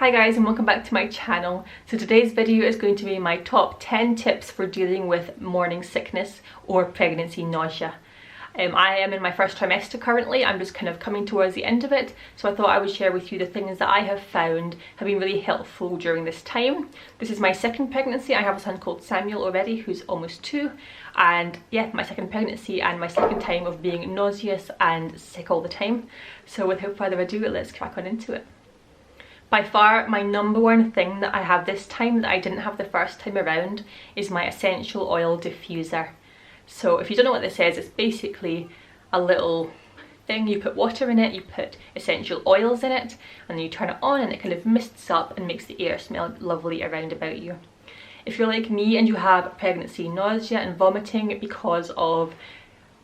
Hi guys, and welcome back to my channel. So today's video is going to be my top 10 tips for dealing with morning sickness or pregnancy nausea. I am in my first trimester currently. I'm just kind of coming towards the end of it, so I thought I would share with you the things that I have found have been really helpful during this time. This is my second pregnancy. I have a son called Samuel already, who's almost 2, and yeah, my second pregnancy and my second time of being nauseous and sick all the time. So without further ado, let's crack on into it. By far, my number one thing that I have this time that I didn't have the first time around is my essential oil diffuser. So if you don't know what this is, it's basically a little thing. You put water in it, you put essential oils in it, and then you turn it on and it kind of mists up and makes the air smell lovely around about you. If you're like me and you have pregnancy nausea and vomiting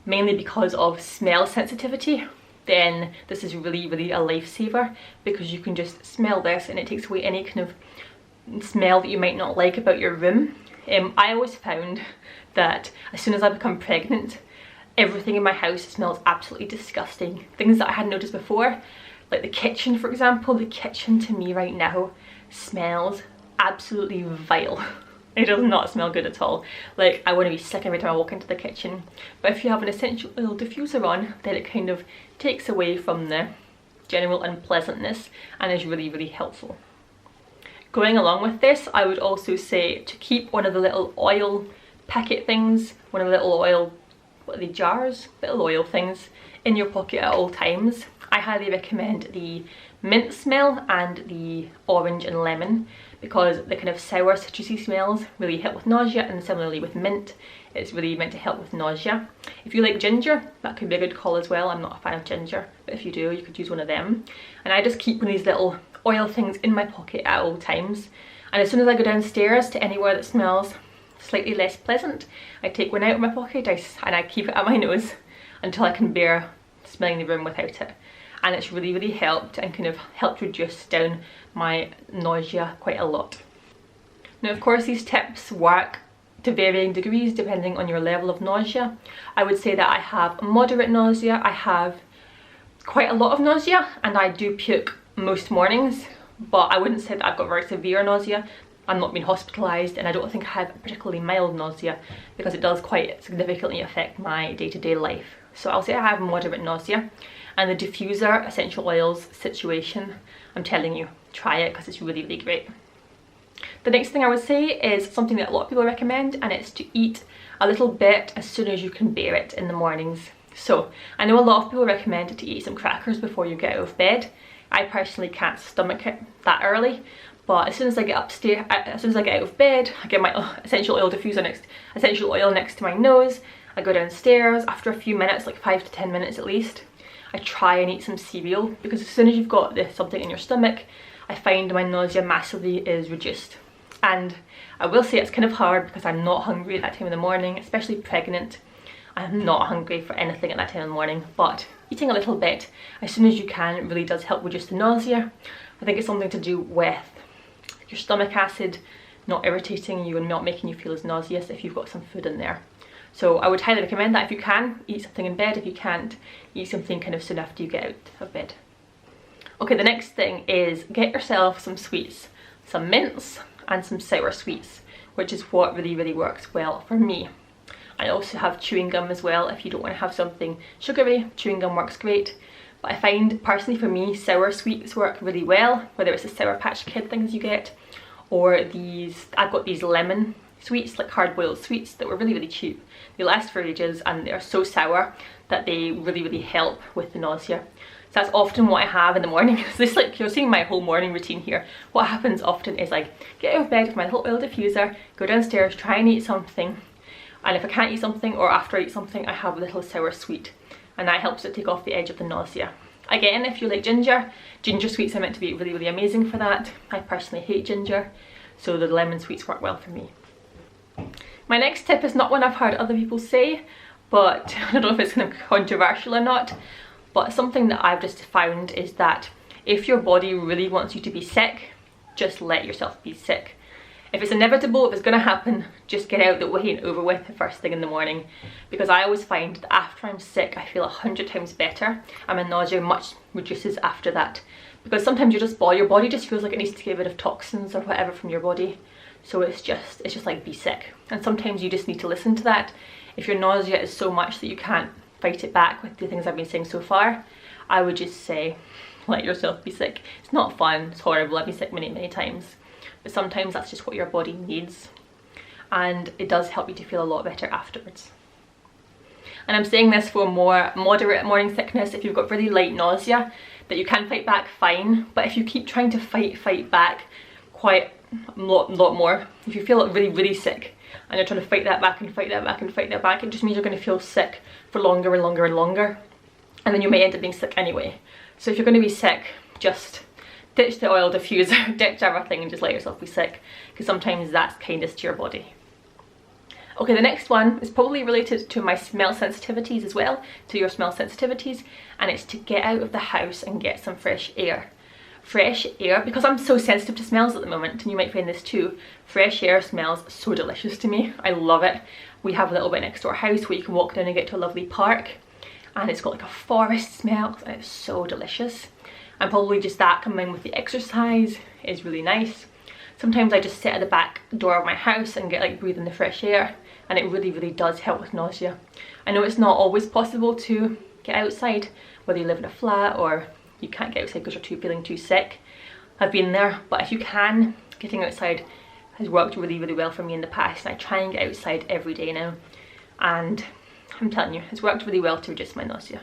mainly because of smell sensitivity, then this is really a lifesaver, because you can just smell this and it takes away any kind of smell that you might not like about your room. I always found that as soon as I become pregnant, everything in my house smells absolutely disgusting. Things that I hadn't noticed before, like the kitchen for example. The kitchen to me right now smells absolutely vile. It does not smell good at all. Like, I want to be sick every time I walk into the kitchen. But if you have an essential oil diffuser on, then it kind of takes away from the general unpleasantness and is really helpful. Going along with this, I would also say to keep one of the little oil packet things, one of the little oil, what are they, jars? Little oil things in your pocket at all times. I highly recommend the mint smell and the orange and lemon, because the kind of sour citrusy smells really help with nausea, and similarly with mint, it's really meant to help with nausea. If you like ginger, that could be a good call as well. I'm not a fan of ginger, but if you do, you could use one of them. And I just keep one of these little oil things in my pocket at all times, and as soon as I go downstairs to anywhere that smells slightly less pleasant, I take one out of my pocket and I keep it at my nose until I can bear smelling the room without it. And it's really helped and kind of helped reduce down my nausea quite a lot. Now of course these tips work to varying degrees depending on your level of nausea. I would say that I have moderate nausea, I have quite a lot of nausea, and I do puke most mornings, but I wouldn't say that I've got very severe nausea. I'm not being hospitalised, and I don't think I have particularly mild nausea, because it does quite significantly affect my day-to-day life. So I'll say I have moderate nausea. And the diffuser essential oils situation, I'm telling you, try it because it's really great. The next thing I would say is something that a lot of people recommend, and it's to eat a little bit as soon as you can bear it in the mornings. So I know a lot of people recommend to eat some crackers before you get out of bed. I personally can't stomach it that early, but as soon as I get upstairs, as soon as I get out of bed, I get my essential oil next to my nose. I go downstairs after a few minutes, like 5 to 10 minutes at least. I try and eat some cereal, because as soon as you've got something in your stomach, I find my nausea massively is reduced. And I will say it's kind of hard because I'm not hungry at that time in the morning, especially pregnant. I'm not hungry for anything at that time in the morning, but eating a little bit as soon as you can really does help reduce the nausea. I think it's something to do with your stomach acid not irritating you and not making you feel as nauseous if you've got some food in there. So I would highly recommend that if you can, eat something in bed. If you can't, eat something kind of soon after you get out of bed. Okay, the next thing is get yourself some sweets, some mints and some sour sweets, which is what really works well for me. I also have chewing gum as well. If you don't want to have something sugary, chewing gum works great. But I find personally for me, sour sweets work really well, whether it's the Sour Patch Kid things you get, or these, I've got these lemon sweets, like hard-boiled sweets that were really cheap. They last for ages and they're so sour that they really help with the nausea. So that's often what I have in the morning. So this, like, you're seeing my whole morning routine here. What happens often is I get out of bed with my little oil diffuser, go downstairs, try and eat something, and if I can't eat something or after I eat something, I have a little sour sweet, and that helps it take off the edge of the nausea. Again, if you like ginger sweets are meant to be really amazing for that. I personally hate ginger, so the lemon sweets work well for me. My next tip is not one I've heard other people say, but I don't know if it's kind of controversial or not, but something that I've just found is that if your body really wants you to be sick, just let yourself be sick. If it's inevitable, if it's going to happen, just get out the way and over with the first thing in the morning. Because I always find that after I'm sick, I feel 100 times better, and my nausea much reduces after that. because sometimes your body just feels like it needs to get rid of toxins or whatever from your body. So it's just like, be sick. And sometimes you just need to listen to that. If your nausea is so much that you can't fight it back with the things I've been saying so far, I would just say, let yourself be sick. It's not fun, it's horrible, I've been sick many times. But sometimes that's just what your body needs. And it does help you to feel a lot better afterwards. And I'm saying this for more moderate morning sickness. If you've got really light nausea that you can fight back, fine. But if you keep trying to fight back quite a lot more, if you feel really sick and you're trying to fight that back and fight that back and fight that back, it just means you're going to feel sick for longer and longer and longer. And then you may end up being sick anyway. So if you're going to be sick, just ditch the oil diffuser, ditch everything and just let yourself be sick, because sometimes that's kindest to your body. Okay, the next one is probably related to my smell sensitivities as well, to your smell sensitivities, and it's to get out of the house and get some fresh air. Fresh air, because I'm so sensitive to smells at the moment, and you might find this too, fresh air smells so delicious to me. I love it. We have a little bit next to our house where you can walk down and get to a lovely park, and it's got like a forest smell, and it's so delicious. And probably just that combined with the exercise is really nice. Sometimes I just sit at the back door of my house and get like breathing the fresh air, and it really does help with nausea. I know it's not always possible to get outside, whether you live in a flat or you can't get outside because you're feeling too sick. I've been there, but if you can, getting outside has worked really well for me in the past, and I try and get outside every day now, and I'm telling you, it's worked really well to reduce my nausea.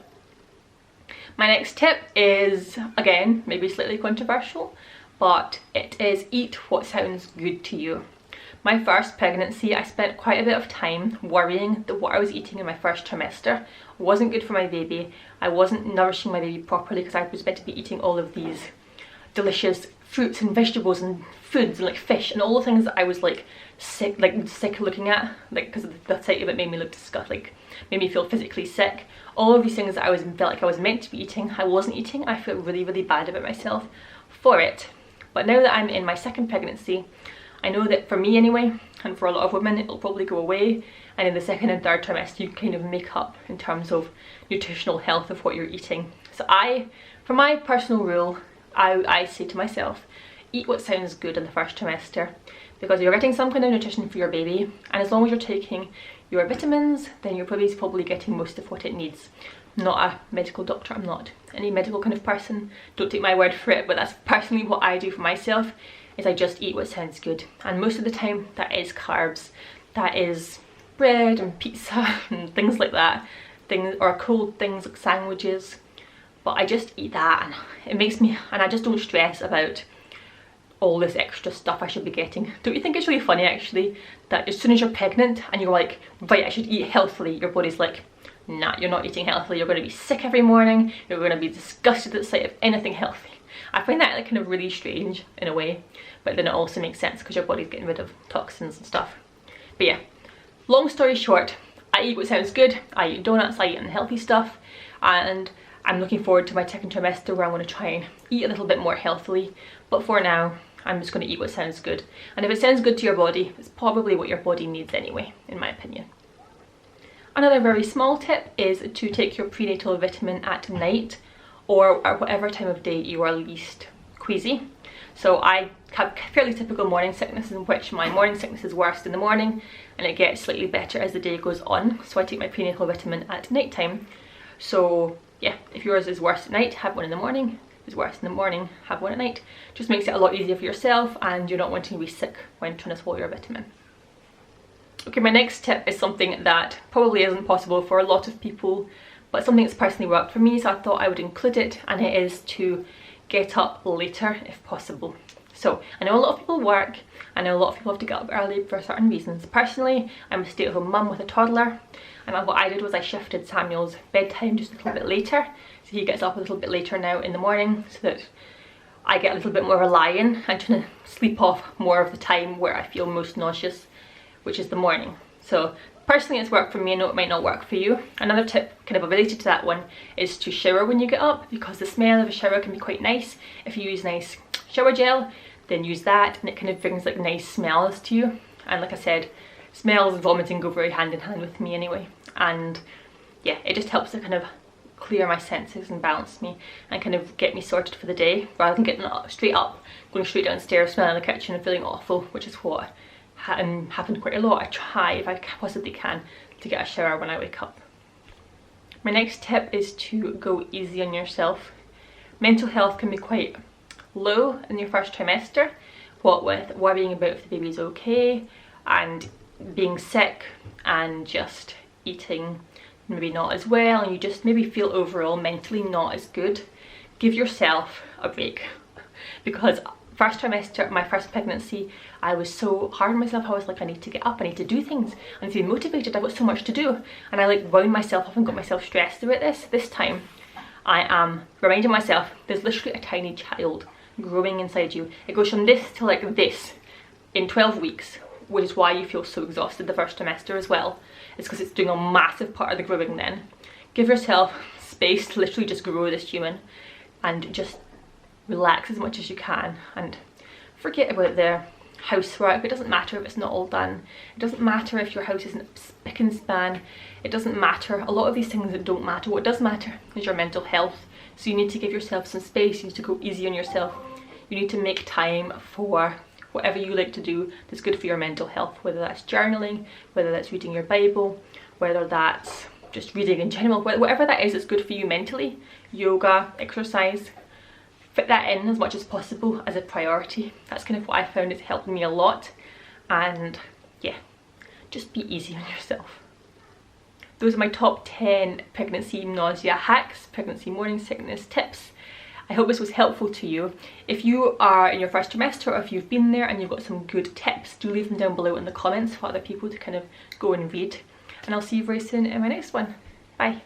My next tip is, again, maybe slightly controversial, but it is eat what sounds good to you. My first pregnancy, I spent quite a bit of time worrying that what I was eating in my first trimester wasn't good for my baby. I wasn't nourishing my baby properly because I was meant to be eating all of these delicious fruits and vegetables and foods and like fish and all the things that I was like sick looking at, like because the sight of it made me look disgusting, like made me feel physically sick. All of these things that I felt like I was meant to be eating, I wasn't eating. I feel really bad about myself for it. But now that I'm in my second pregnancy, I know that for me anyway, and for a lot of women, it'll probably go away, and in the second and third trimester you kind of make up in terms of nutritional health of what you're eating. So for my personal rule, I say to myself, eat what sounds good in the first trimester, because you're getting some kind of nutrition for your baby, and as long as you're taking your vitamins, then your baby's probably getting most of what it needs. I'm not a medical doctor, I'm not any medical kind of person, don't take my word for it, but that's personally what I do for myself, is I just eat what sounds good. And most of the time that is carbs, that is bread and pizza and things like that, or cold things like sandwiches, but I just eat that, and it makes me, and I just don't stress about all this extra stuff I should be getting. Don't you think it's really funny actually that as soon as you're pregnant and you're like, right, I should eat healthily, your body's like, nah, you're not eating healthily, you're going to be sick every morning, you're going to be disgusted at the sight of anything healthy. I find that like kind of really strange in a way, but then it also makes sense because your body's getting rid of toxins and stuff. But yeah, long story short, I eat what sounds good, I eat donuts, I eat unhealthy stuff, and I'm looking forward to my second trimester where I'm going to try and eat a little bit more healthily. But for now, I'm just going to eat what sounds good. And if it sounds good to your body, it's probably what your body needs anyway, in my opinion. Another very small tip is to take your prenatal vitamin at night, or at whatever time of day you are least queasy. So I have fairly typical morning sickness, in which my morning sickness is worst in the morning and it gets slightly better as the day goes on. So I take my prenatal vitamin at night time. So yeah, if yours is worse at night, have one in the morning. If it's worse in the morning, have one at night. Just makes it a lot easier for yourself, and you're not wanting to be sick when trying to swallow your vitamin. Okay, my next tip is something that probably isn't possible for a lot of people, but something that's personally worked for me, so I thought I would include it, and it is to get up later if possible. So I know a lot of people work, I know a lot of people have to get up early for certain reasons. Personally, I'm a stay-at-home mum with a toddler, and what I did was I shifted Samuel's bedtime just a little bit later, so he gets up a little bit later now in the morning, so that I get a little bit more of a lie-in and trying to sleep off more of the time where I feel most nauseous, which is the morning. So personally it's worked for me, I know it might not work for you. Another tip kind of related to that one is to shower when you get up, because the smell of a shower can be quite nice. If you use nice shower gel, then use that, and it kind of brings like nice smells to you. And like I said, smells and vomiting go very hand in hand with me anyway, and yeah, it just helps to kind of clear my senses and balance me and kind of get me sorted for the day, rather than getting straight up, going straight downstairs, smelling the kitchen and feeling awful, which is what happened quite a lot. I try, if I possibly can, to get a shower when I wake up. My next tip is to go easy on yourself. Mental health can be quite low in your first trimester, what with worrying about if the baby's okay and being sick and just eating maybe not as well, and you just maybe feel overall mentally not as good. Give yourself a break, because first trimester, my first pregnancy, I was so hard on myself. I was like, I need to get up, I need to do things, I need to be motivated, I've got so much to do, and I like wound myself up and got myself stressed about this. This time I am reminding myself there's literally a tiny child growing inside you. It goes from this to like this in 12 weeks, which is why you feel so exhausted the first trimester as well. It's because it's doing a massive part of the growing then. Give yourself space to literally just grow this human, and just relax as much as you can and forget about the housework. It doesn't matter if it's not all done. It doesn't matter if your house isn't spick and span. It doesn't matter. A lot of these things that don't matter. What does matter is your mental health. So you need to give yourself some space. You need to go easy on yourself. You need to make time for whatever you like to do that's good for your mental health, whether that's journaling, whether that's reading your Bible, whether that's just reading in general, whatever that is that's good for you mentally. Yoga, exercise, fit that in as much as possible as a priority. That's kind of what I found is helping me a lot. And yeah, just be easy on yourself. Those are my top 10 pregnancy nausea hacks, pregnancy morning sickness tips. I hope this was helpful to you. If you are in your first trimester, or if you've been there and you've got some good tips, do leave them down below in the comments for other people to kind of go and read. And I'll see you very soon in my next one. Bye.